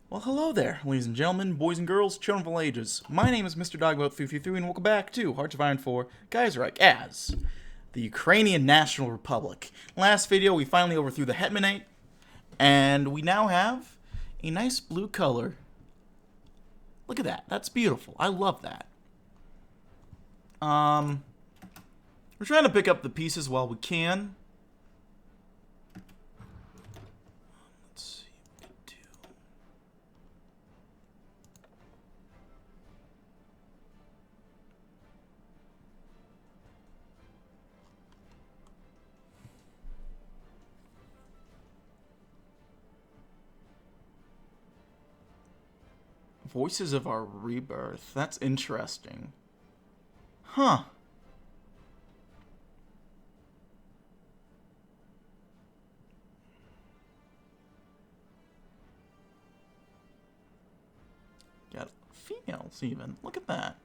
Well, hello there, ladies and gentlemen, boys and girls, children of all ages. My name is Mr. Dogboat333, and welcome back to Hearts of Iron 4 Kaiserreich as the Ukrainian National Republic. Last video, we finally overthrew the Hetmanate, and we now have a nice blue color. Look at that. That's beautiful. I love that. We're trying to pick up the pieces while we can. Let's see what we can do. Voices of our rebirth. That's interesting. Huh. Got females even. Look at that.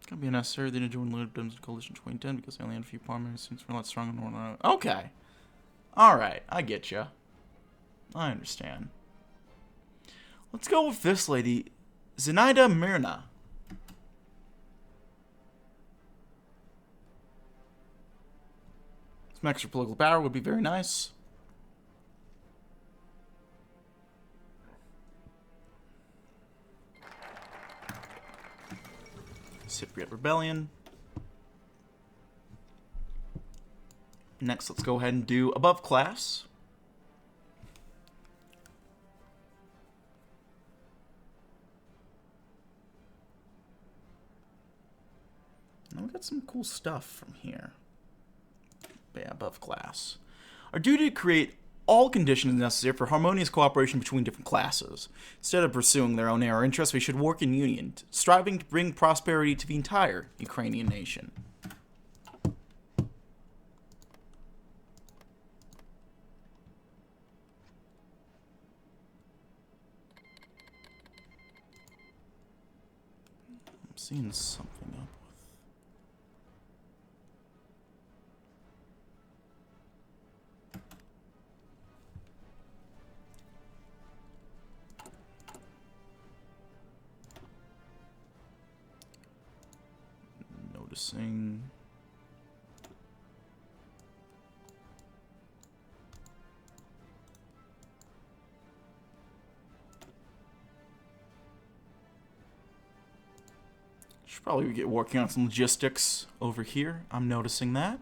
Gonna be necessary then to join Libertadores Coalition 2010 because they only had a few parliamentary seats for a lot stronger than one. Okay. Alright, I get ya. I understand. Let's go with this lady, Zenaida Mirna. Some extra political power would be very nice. Cypriot Rebellion. Next, let's go ahead and do above class. Now we got some cool stuff from here. Yeah, above class. Our duty to create all conditions necessary for harmonious cooperation between different classes. Instead of pursuing their own narrow interests, we should work in union, striving to bring prosperity to the entire Ukrainian nation. I'm seeing something up with... Noticing... Should probably get working on some logistics over here. I'm noticing that.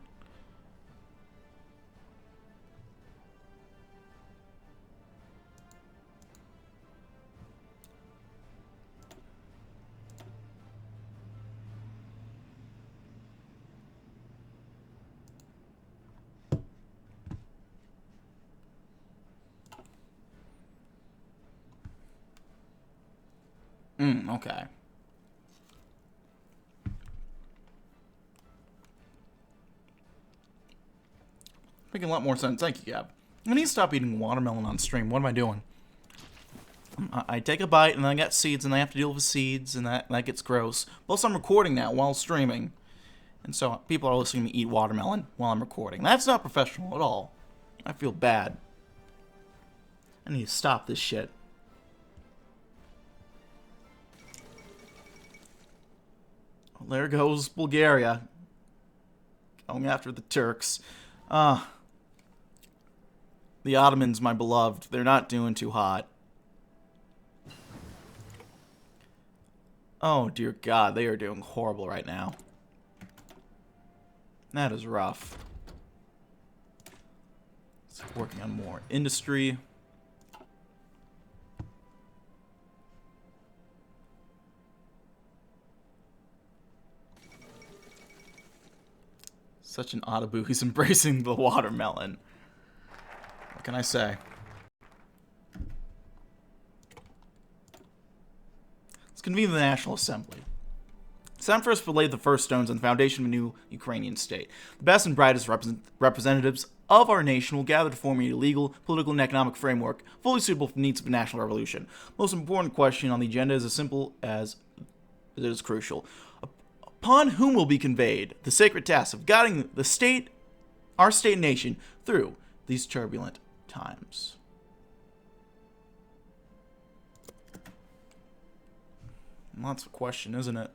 Okay. Making a lot more sense. Thank you, Gab. I need to stop eating watermelon on stream. What am I doing? I take a bite, and then I got seeds, and I have to deal with seeds, and that gets gross. Plus, I'm recording now while streaming. And so people are listening to me eat watermelon while I'm recording. That's not professional at all. I feel bad. I need to stop this shit. Well, there goes Bulgaria. Going after the Turks. The Ottomans, my beloved, they're not doing too hot. Oh, dear God, they are doing horrible right now. That is rough. So working on more industry. Such an Otaboo. He's embracing the watermelon. What can I say? Let's convene the National Assembly. It's time for us to lay the first stones on the foundation of a new Ukrainian state. The best and brightest representatives of our nation will gather to form a legal, political, and economic framework fully suitable for the needs of a national revolution. The most important question on the agenda is as simple as it is crucial. Upon whom will be conveyed the sacred task of guiding the state, our state and nation, through these turbulent times? Well, that's a question, isn't it?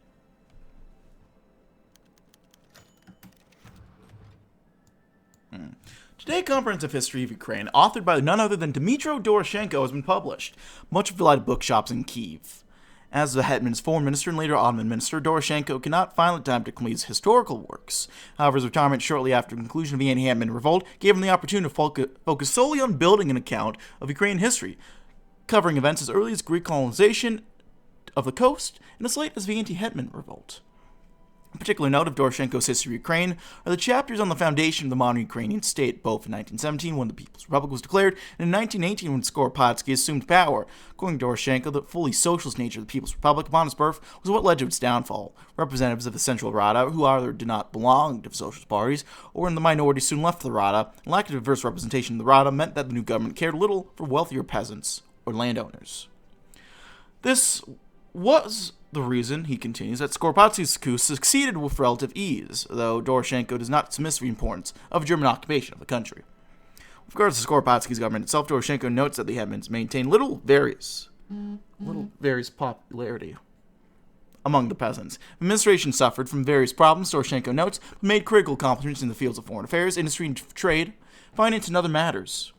Today, Comprehensive History of Ukraine, authored by none other than Dmytro Doroshenko, has been published, much relied bookshops in Kyiv. As the Hetman's foreign minister and later Ottoman minister, Doroshenko cannot find the time to complete his historical works. However, his retirement shortly after the conclusion of the anti-Hetman revolt gave him the opportunity to focus solely on building an account of Ukrainian history, covering events as early as Greek colonization of the coast and as late as the anti-Hetman revolt. A particular note of Doroshenko's history of Ukraine are the chapters on the foundation of the modern Ukrainian state, both in 1917 when the People's Republic was declared, and in 1918 when Skoropadsky assumed power. According to Doroshenko, the fully socialist nature of the People's Republic upon its birth was what led to its downfall. Representatives of the Central Rada, who either did not belong to the socialist parties or were in the minority, soon left the Rada, and lack of diverse representation in the Rada meant that the new government cared little for wealthier peasants or landowners. This was the reason, he continues, that Skoropadsky's coup succeeded with relative ease, though Doroshenko does not dismiss the importance of German occupation of the country. With regards to Skoropadsky's government itself, Doroshenko notes that the Hetmans maintained little varies popularity among the peasants. The administration suffered from various problems, Doroshenko notes, but made critical accomplishments in the fields of foreign affairs, industry and trade, finance, and other matters.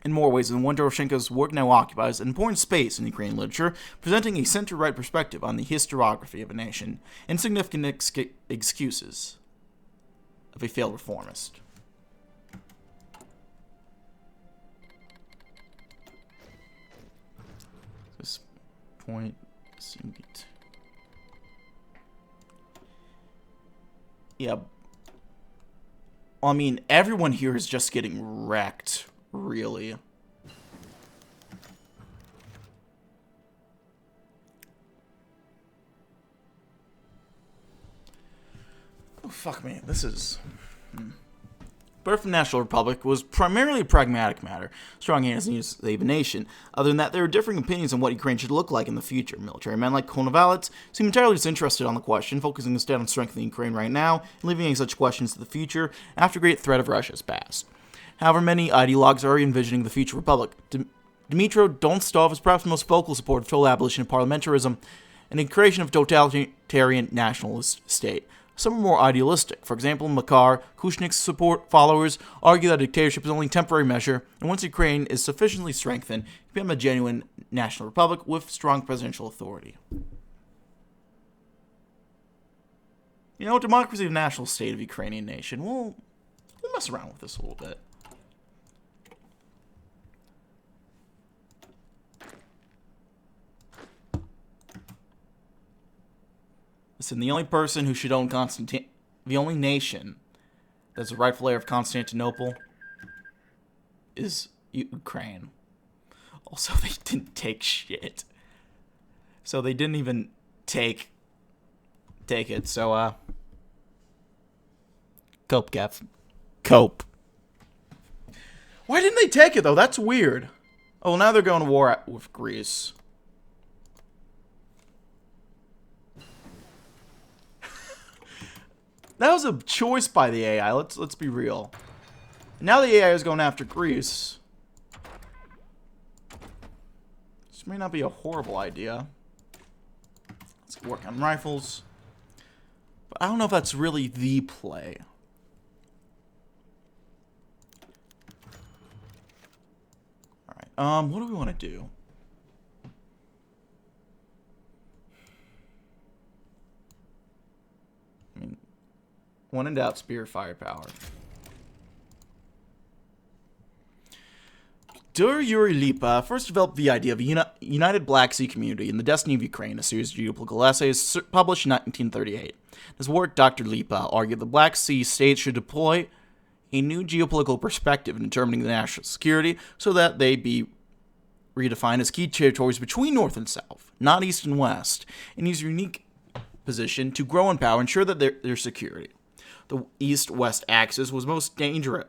In more ways than one, Doroshenko's work now occupies an important space in Ukrainian literature, presenting a center-right perspective on the historiography of a nation and significant excuses of a failed reformist. This point seemed to... Yeah. Well, I mean, everyone here is just getting wrecked. Really. Oh, fuck me. This is... Birth of the National Republic was primarily a pragmatic matter, strong aims to save a nation. Other than that, there are differing opinions on what Ukraine should look like in the future. Military men like Konovalets seem entirely disinterested on the question, focusing instead on strengthening Ukraine right now, and leaving any such questions to the future after the great threat of Russia has passed. However, many ideologues are already envisioning the future republic. Dmytro Donstov is perhaps the most vocal supporter of total abolition of parliamentarism and the creation of a totalitarian nationalist state. Some are more idealistic. For example, Makar Kushnik's followers argue that dictatorship is only a temporary measure, and once Ukraine is sufficiently strengthened, it can become a genuine national republic with strong presidential authority. You know, democracy of national state of Ukrainian nation. We'll mess around with this a little bit. Listen, the only person who should own the only nation that's a rightful heir of Constantinople is Ukraine. Also, they didn't take shit. So they didn't even take it. So, cope, Gav. Cope. Why didn't they take it, though? That's weird. Oh, well, now they're going to war with Greece. That was a choice by the AI. Let's be real. Now the AI is going after Greece. This may not be a horrible idea. Let's work on rifles. But I don't know if that's really the play. Alright, what do we want to do? I mean, when in doubt, spear firepower. Yuri Lipa first developed the idea of a united Black Sea community in The Destiny of Ukraine, a series of geopolitical essays published in 1938. In his work, Dr. Lipa argued the Black Sea states should deploy a new geopolitical perspective in determining the national security so that they be redefined as key territories between North and South, not East and West, and use a unique position to grow in power and ensure that their security. The East-West axis was the most dangerous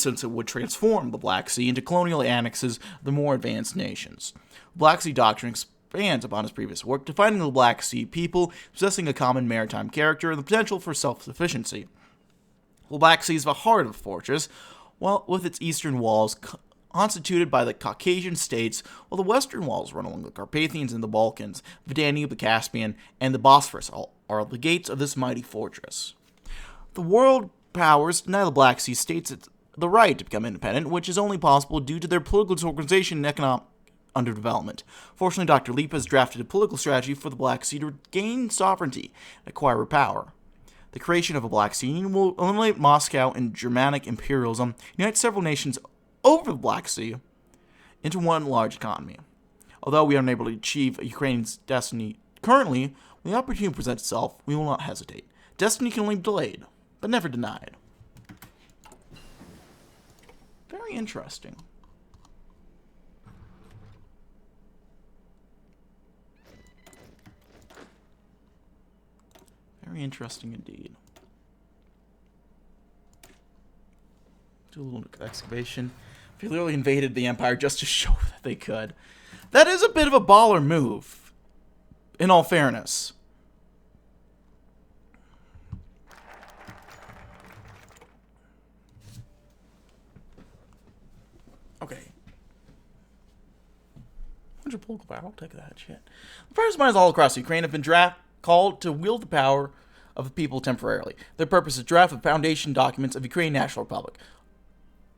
since it would transform the Black Sea into colonial annexes of the more advanced nations. The Black Sea Doctrine expands upon his previous work, defining the Black Sea people possessing a common maritime character and the potential for self-sufficiency. The Black Sea is the heart of the fortress, while with its eastern walls constituted by the Caucasian states, while the western walls run along the Carpathians and the Balkans, the Danube, the Caspian, and the Bosphorus are the gates of this mighty fortress. The world powers deny the Black Sea states the right to become independent, which is only possible due to their political disorganization and economic underdevelopment. Fortunately, Dr. Lipa has drafted a political strategy for the Black Sea to gain sovereignty and acquire power. The creation of a Black Sea Union will eliminate Moscow and Germanic imperialism, unite several nations over the Black Sea into one large economy. Although we are unable to achieve Ukraine's destiny currently, when the opportunity presents itself, we will not hesitate. Destiny can only be delayed, but never denied. Very interesting. Very interesting indeed. Do a little excavation. They literally invaded the Empire just to show that they could. That is a bit of a baller move, in all fairness. Okay. 100 political power, I'll take that shit. The first minds all across Ukraine have been called to wield the power of the people temporarily. Their purpose is draft the foundation documents of Ukraine National Republic.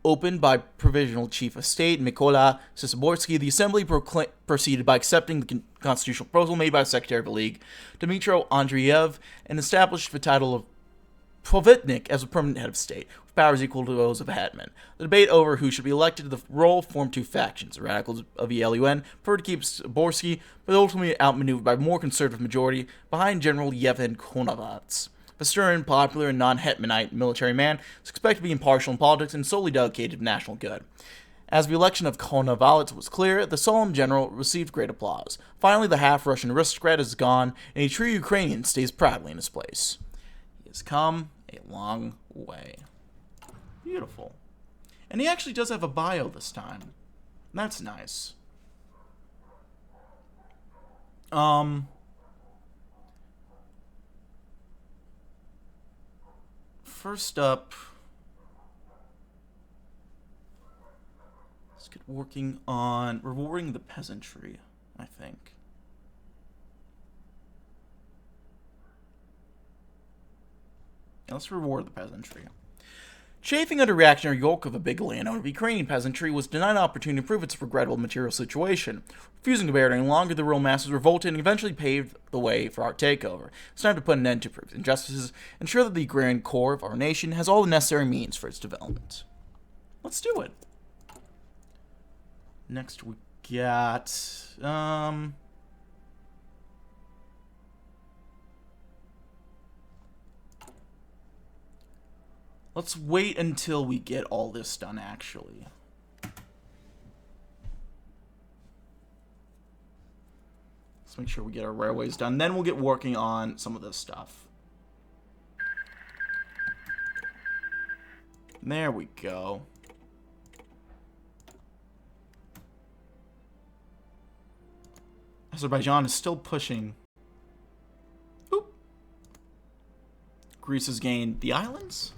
Opened by Provisional Chief of State Mykola Sisaborsky, the Assembly proceeded by accepting the constitutional proposal made by the Secretary of the League, Dmytro Andreyev, and established the title of Provetnik as a permanent head of state, with powers equal to those of a hetman. The debate over who should be elected to the role formed two factions. The radicals of the LUN preferred to keep Sisaborsky, but ultimately outmaneuvered by a more conservative majority behind General Yevhen Konovalets. A stern, popular, and non-hetmanite military man is expected to be impartial in politics and solely dedicated to national good. As the election of Konovalets was clear, the solemn general received great applause. Finally, the half-Russian aristocrat is gone, and a true Ukrainian stays proudly in his place. He has come a long way. Beautiful. And he actually does have a bio this time. That's nice. First up, let's get working on rewarding the peasantry, I think. Yeah, let's reward the peasantry. Chafing under reactionary yoke of a big landowner, the Ukrainian peasantry was denied an opportunity to prove its regrettable material situation. Refusing to bear it any longer, the rural masses revolted and eventually paved the way for our takeover. It's time to put an end to previous injustices, ensure that the agrarian core of our nation has all the necessary means for its development. Let's do it. Next we got, let's wait until we get all this done, actually. Let's make sure we get our railways done. Then we'll get working on some of this stuff. There we go. Azerbaijan is still pushing. Oop. Greece has gained the islands.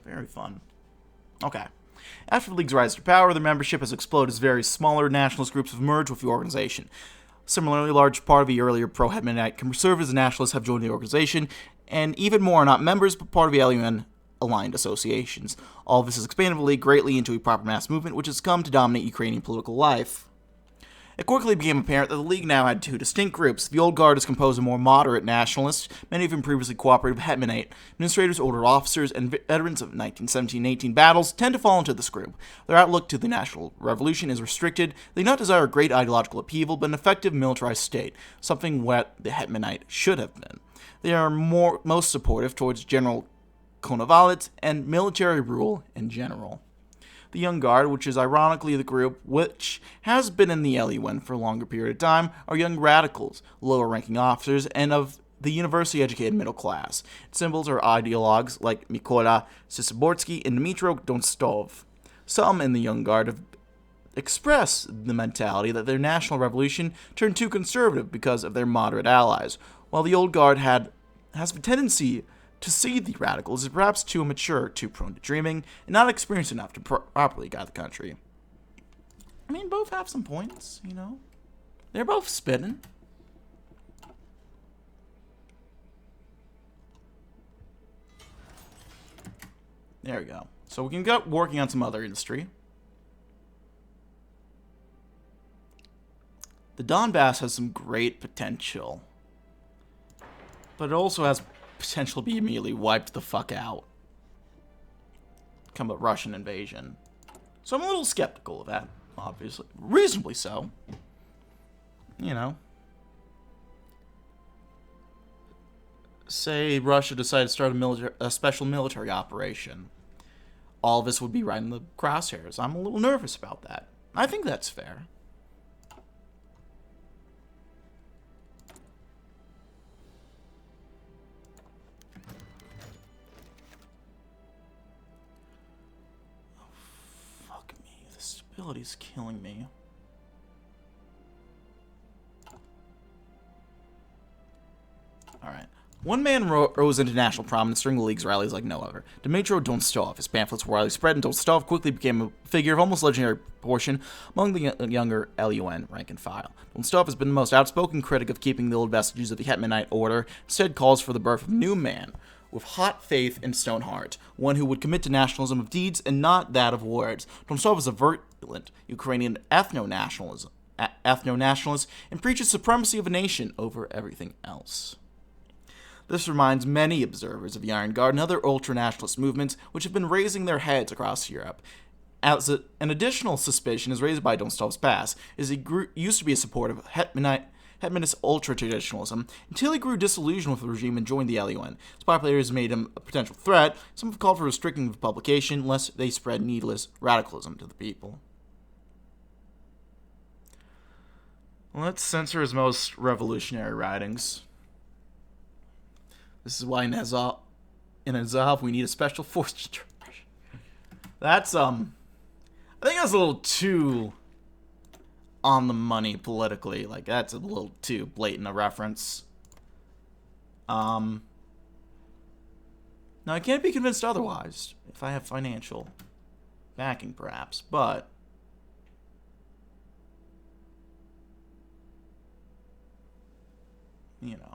Very fun. Okay. After the League's rise to power, the membership has exploded as various smaller nationalist groups have merged with the organization. Similarly, a large part of the earlier pro-Hetmanite conservatives and nationalists have joined the organization, and even more are not members, but part of the LUN-aligned associations. All of this has expanded the League greatly into a proper mass movement, which has come to dominate Ukrainian political life. It quickly became apparent that the League now had two distinct groups. The Old Guard is composed of more moderate nationalists, many of whom previously cooperated with Hetmanate. Administrators, older officers, and veterans of 1917-18 battles tend to fall into this group. Their outlook to the national revolution is restricted. They do not desire a great ideological upheaval, but an effective militarized state, something what the Hetmanite should have been. They are most supportive towards General Konovalets and military rule in general. The Young Guard, which is ironically the group which has been in the LUN for a longer period of time, are young radicals, lower-ranking officers, and of the university-educated middle class. Its symbols are ideologues like Mykola Sisaborsky and Dmytro Donstov. Some in the Young Guard have expressed the mentality that their national revolution turned too conservative because of their moderate allies, while the Old Guard has a tendency to see the radicals is perhaps too immature, too prone to dreaming, and not experienced enough to properly guide the country. I mean, both have some points, you know? They're both spitting. There we go. So we can get working on some other industry. The Donbass has some great potential. But it also has potential to be immediately wiped the fuck out come a Russian invasion. So I'm a little skeptical of that, obviously. Reasonably so. You know. Say Russia decided to start a special military operation. All of this would be right in the crosshairs. I'm a little nervous about that. I think that's fair. Stability's killing me. Alright. One man rose into national prominence during the League's rallies like no other. Dmitry Donstov. His pamphlets were widely spread, and Donstov quickly became a figure of almost legendary proportion among the younger LUN rank and file. Donstov has been the most outspoken critic of keeping the old vestiges of the Hetmanite order, instead calls for the birth of a new man with hot faith and stone heart, one who would commit to nationalism of deeds and not that of words. Donstov is a virulent Ukrainian ethno-nationalist and preaches supremacy of a nation over everything else. This reminds many observers of the Iron Guard and other ultra-nationalist movements which have been raising their heads across Europe. As an additional suspicion is raised by Donstov's past, is he used to be a supporter of Hetmanist ultra-traditionalism until he grew disillusioned with the regime and joined the LUN. His popularity has made him a potential threat. Some have called for restricting the publication lest they spread needless radicalism to the people. Let's censor his most revolutionary writings. This is why in Azov we need a special force. That's I think that's a little too on the money politically. Like, that's a little too blatant a reference. Now I can't be convinced otherwise if I have financial backing, perhaps, but you know.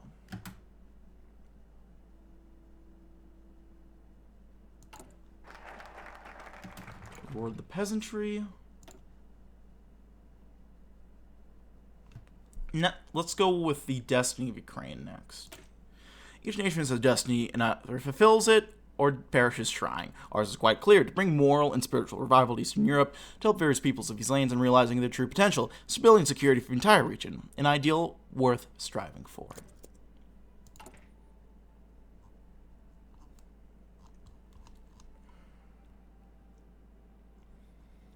Reward the peasantry. Let's go with the destiny of Ukraine next. Each nation has a destiny and either fulfills it or perishes trying. Ours is quite clear: to bring moral and spiritual revival to Eastern Europe, to help various peoples of these lands in realizing their true potential, stability and security for the entire region, an ideal worth striving for.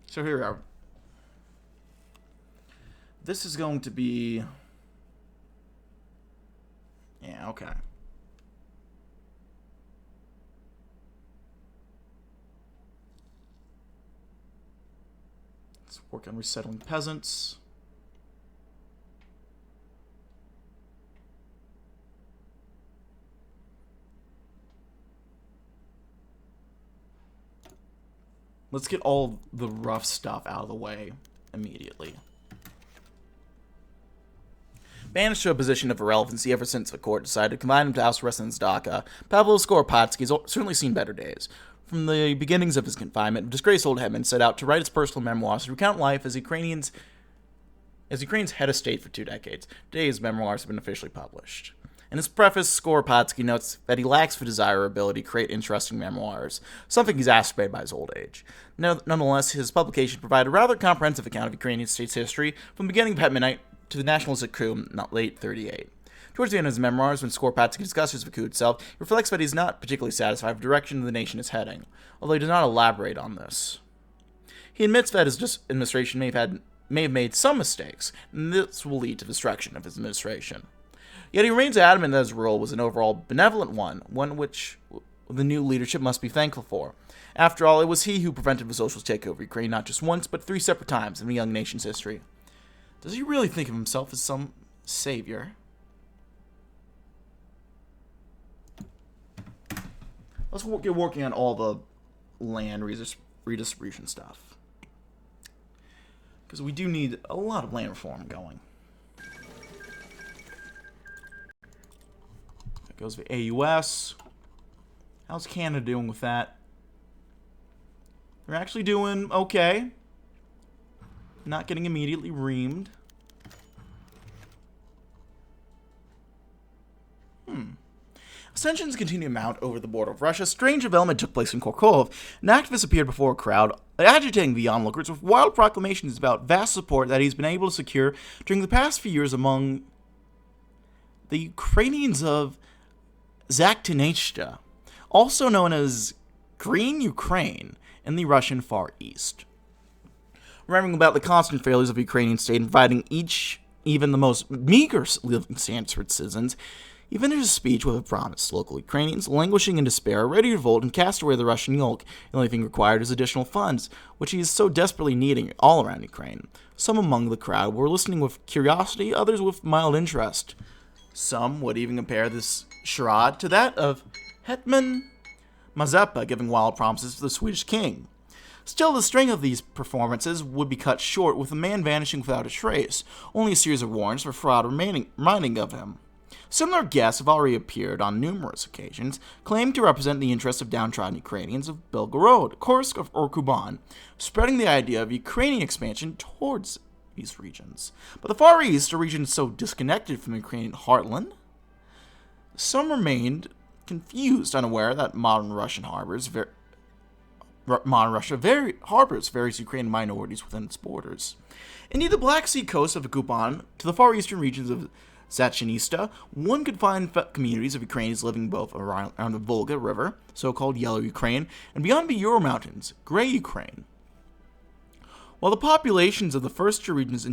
So here we are. This is going to be... yeah, okay. Let's work on resettling peasants. Let's get all the rough stuff out of the way immediately. Banished to a position of irrelevancy ever since the court decided to confine him to house arrest in Zdaka, Pavel Skoropadsky has certainly seen better days. From the beginnings of his confinement, a disgraced old hetman set out to write his personal memoirs to recount life as Ukraine's head of state for 2 decades. Today, his memoirs have been officially published. In his preface, Skoropadsky notes that he lacks the desire or ability to create interesting memoirs, something exacerbated by his old age. Nonetheless, his publication provided a rather comprehensive account of Ukrainian state's history from the beginning of Hetmanite to the nationalistic coup in late 38. Towards the end of his memoirs, when Skoropadsky discusses the coup itself, he reflects that he's not particularly satisfied with the direction the nation is heading, although he does not elaborate on this. He admits that his administration may have made some mistakes, and this will lead to the destruction of his administration. Yet he remains adamant that his role was an overall benevolent one which the new leadership must be thankful for. After all, it was he who prevented the socialist takeover of Ukraine not just once, but 3 separate times in the young nation's history. Does he really think of himself as some savior? Let's get working on all the land redistribution stuff. Because we do need a lot of land reform going. That goes to AUS. How's Canada doing with that? They're actually doing okay. Not getting immediately reamed. Tensions continue to mount over the border of Russia. Strange development took place in Kharkov. An activist appeared before a crowd, agitating the onlookers with wild proclamations about vast support that he's been able to secure during the past few years among the Ukrainians of Zakhtinechta, also known as Green Ukraine, in the Russian Far East. Remembering about the constant failures of the Ukrainian state in providing even the most meager living standards for its citizens, he finished his speech with a promise. Local Ukrainians, languishing in despair, ready to revolt and cast away the Russian yoke. The only thing required is additional funds, which he is so desperately needing all around Ukraine. Some among the crowd were listening with curiosity, others with mild interest. Some would even compare this charade to that of Hetman Mazepa giving wild promises to the Swedish king. Still, the string of these performances would be cut short, with the man vanishing without a trace. Only a series of warnings for fraud reminding of him. Similar guests have already appeared on numerous occasions, claiming to represent the interests of downtrodden Ukrainians of Belgorod, Kursk, or Kuban, spreading the idea of Ukrainian expansion towards these regions. But the Far East, a region so disconnected from the Ukrainian heartland, some remained confused, unaware that modern Russia harbors various Ukrainian minorities within its borders. Indeed, the Black Sea coast of Kuban to the far eastern regions of Zachinista, one could find communities of Ukrainians living both around the Volga River, so-called Yellow Ukraine, and beyond the Ural Mountains, Gray Ukraine. While the populations of the first two regions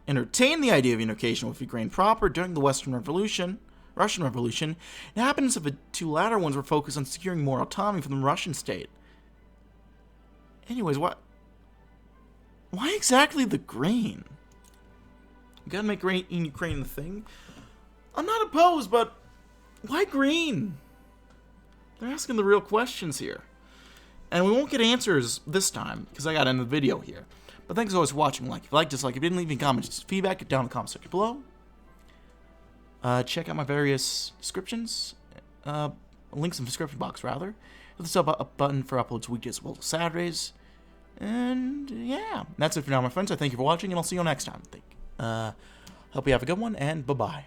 entertained the idea of unification with Ukraine proper during the Russian Revolution, the inhabitants of the two latter ones were focused on securing more autonomy from the Russian state. Anyways, why exactly the grain? You gotta make grain in Ukraine the thing. I'm not opposed, but why green? They're asking the real questions here. And we won't get answers this time, because I gotta end the video here. But thanks as always for watching. If you like, dislike. If you didn't leave any comments, feedback, down in the comment section below. Check out my various descriptions. Links in the description box, rather. Hit the sub button for uploads weekdays as well as Saturdays. And yeah, that's it for now, my friends. I thank you for watching, and I'll see you next time. Hope you have a good one, and bye-bye.